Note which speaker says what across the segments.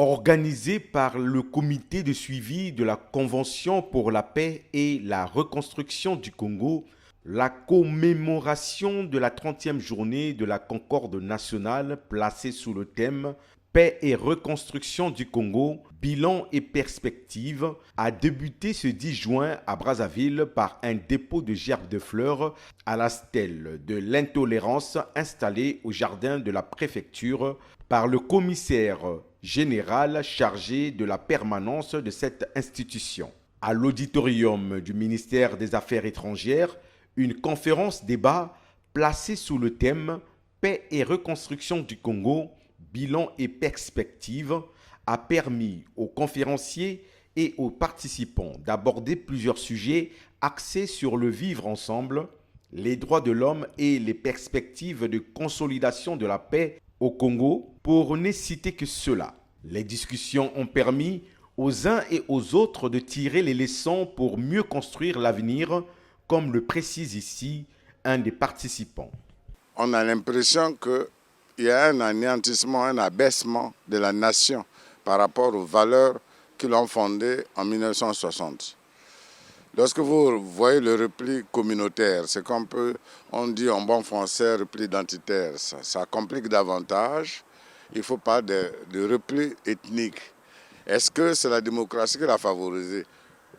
Speaker 1: Organisée par le comité de suivi de la Convention pour la paix et la reconstruction du Congo, la commémoration de la 30e journée de la Concorde nationale placée sous le thème Paix et reconstruction du Congo, bilan et perspective a débuté ce 10 juin à Brazzaville par un dépôt de gerbes de fleurs à la stèle de l'intolérance installée au jardin de la préfecture par le commissaire général chargé de la permanence de cette institution. À l'auditorium du ministère des Affaires étrangères, une conférence débat placée sous le thème Paix et reconstruction du Congo, bilan et perspective a permis aux conférenciers et aux participants d'aborder plusieurs sujets axés sur le vivre ensemble, les droits de l'homme et les perspectives de consolidation de la paix au Congo, pour ne citer que cela. Les discussions ont permis aux uns et aux autres de tirer les leçons pour mieux construire l'avenir, comme le précise ici un des participants.
Speaker 2: On a l'impression qu'il y a un anéantissement, un abaissement de la nation par rapport aux valeurs qui l'ont fondée en 1960. Lorsque vous voyez le repli communautaire, c'est qu'on on dit en bon français repli identitaire, ça complique davantage. Il faut pas de repli ethnique. Est-ce que c'est la démocratie qui l'a favorisé?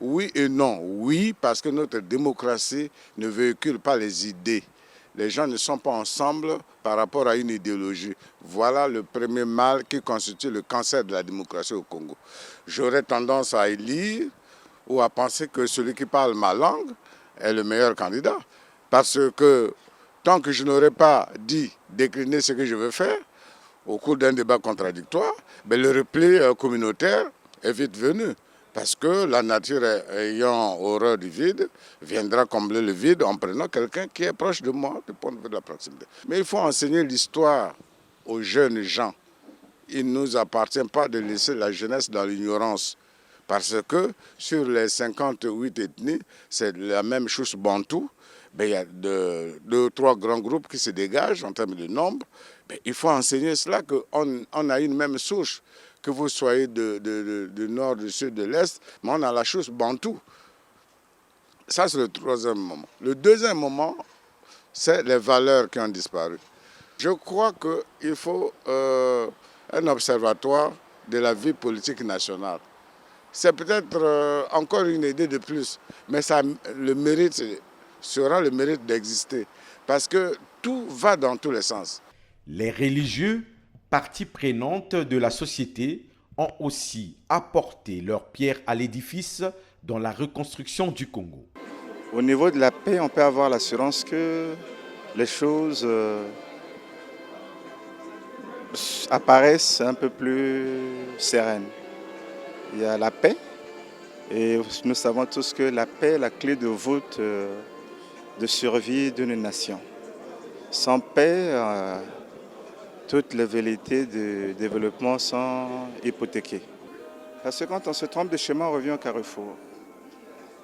Speaker 2: Oui et non. Oui, parce que notre démocratie ne véhicule pas les idées. Les gens ne sont pas ensemble par rapport à une idéologie. Voilà le premier mal qui constitue le cancer de la démocratie au Congo. J'aurais tendance à élire ou à penser que celui qui parle ma langue est le meilleur candidat. Parce que tant que je n'aurais pas dit décliner ce que je veux faire, au cours d'un débat contradictoire, le repli communautaire est vite venu. Parce que la nature ayant horreur du vide, viendra combler le vide en prenant quelqu'un qui est proche de moi, du point de vue de la proximité. Mais il faut enseigner l'histoire aux jeunes gens. Il ne nous appartient pas de laisser la jeunesse dans l'ignorance. Parce que sur les 58 ethnies, c'est la même chose bantou. Il y a deux ou trois grands groupes qui se dégagent en termes de nombre. Il faut enseigner cela, qu'on a une même souche, que vous soyez du nord, du sud, de l'est, mais on a la chose bantou. Ça, c'est le troisième moment. Le deuxième moment, c'est les valeurs qui ont disparu. Je crois qu'il faut un observatoire de la vie politique nationale. C'est peut-être encore une idée de plus, mais ça, le mérite sera le mérite d'exister, parce que tout va dans tous les sens.
Speaker 1: Les religieux, partie prenante de la société, ont aussi apporté leur pierre à l'édifice dans la reconstruction du Congo.
Speaker 3: Au niveau de la paix, on peut avoir l'assurance que les choses apparaissent un peu plus sereines. Il y a la paix et nous savons tous que la paix est la clé de voûte de survie d'une nation. Sans paix, toutes les velléités de développement sont hypothéquées. Parce que quand on se trompe de chemin, on revient au carrefour.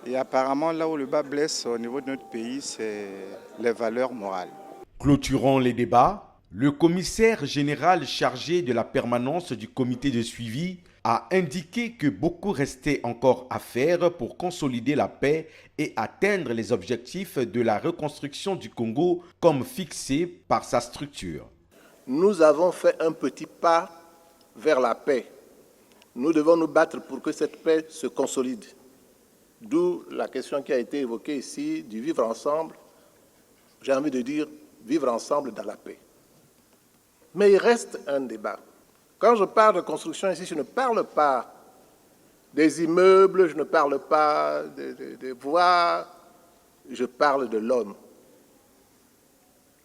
Speaker 3: Et apparemment, là où le bas blesse au niveau de notre pays, c'est les valeurs morales.
Speaker 1: Clôturant les débats, le commissaire général chargé de la permanence du comité de suivi a indiqué que beaucoup restait encore à faire pour consolider la paix et atteindre les objectifs de la reconstruction du Congo comme fixés par sa structure.
Speaker 4: Nous avons fait un petit pas vers la paix. Nous devons nous battre pour que cette paix se consolide. D'où la question qui a été évoquée ici du vivre ensemble. J'ai envie de dire vivre ensemble dans la paix. Mais il reste un débat. Quand je parle de construction ici, je ne parle pas des immeubles, je ne parle pas des voies, je parle de l'homme.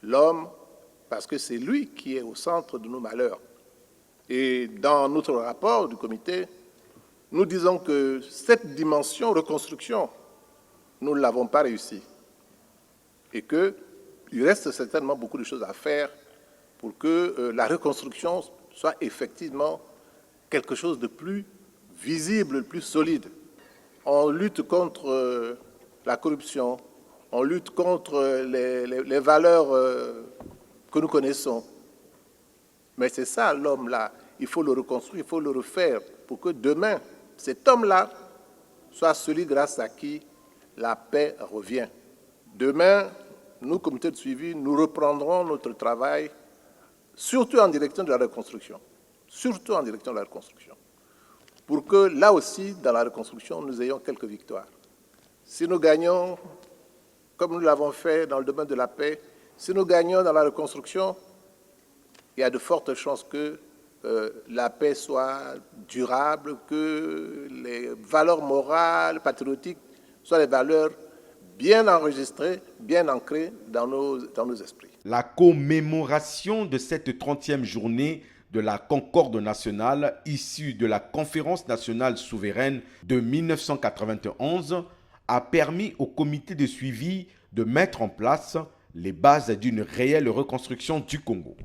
Speaker 4: L'homme, parce que c'est lui qui est au centre de nos malheurs. Et dans notre rapport du comité, nous disons que cette dimension reconstruction, nous ne l'avons pas réussi. Et qu'il reste certainement beaucoup de choses à faire pour que la reconstruction soit effectivement quelque chose de plus visible, de plus solide. On lutte contre la corruption, on lutte contre les valeurs que nous connaissons. Mais c'est ça l'homme là. il faut le reconstruire, il faut le refaire pour que demain, cet homme-là soit celui grâce à qui la paix revient. Demain, nous, comité de suivi, nous reprendrons notre travail, surtout en direction de la reconstruction. Surtout en direction de la reconstruction. Pour que, là aussi, dans la reconstruction, nous ayons quelques victoires. Si nous gagnons, comme nous l'avons fait dans le domaine de la paix, si nous gagnons dans la reconstruction, il y a de fortes chances que la paix soit durable, que les valeurs morales, patriotiques, soient des valeurs bien enregistrées, bien ancrées dans nos esprits.
Speaker 1: La commémoration de cette 30e journée de la Concorde nationale issue de la Conférence nationale souveraine de 1991 a permis au comité de suivi de mettre en place les bases d'une réelle reconstruction du Congo.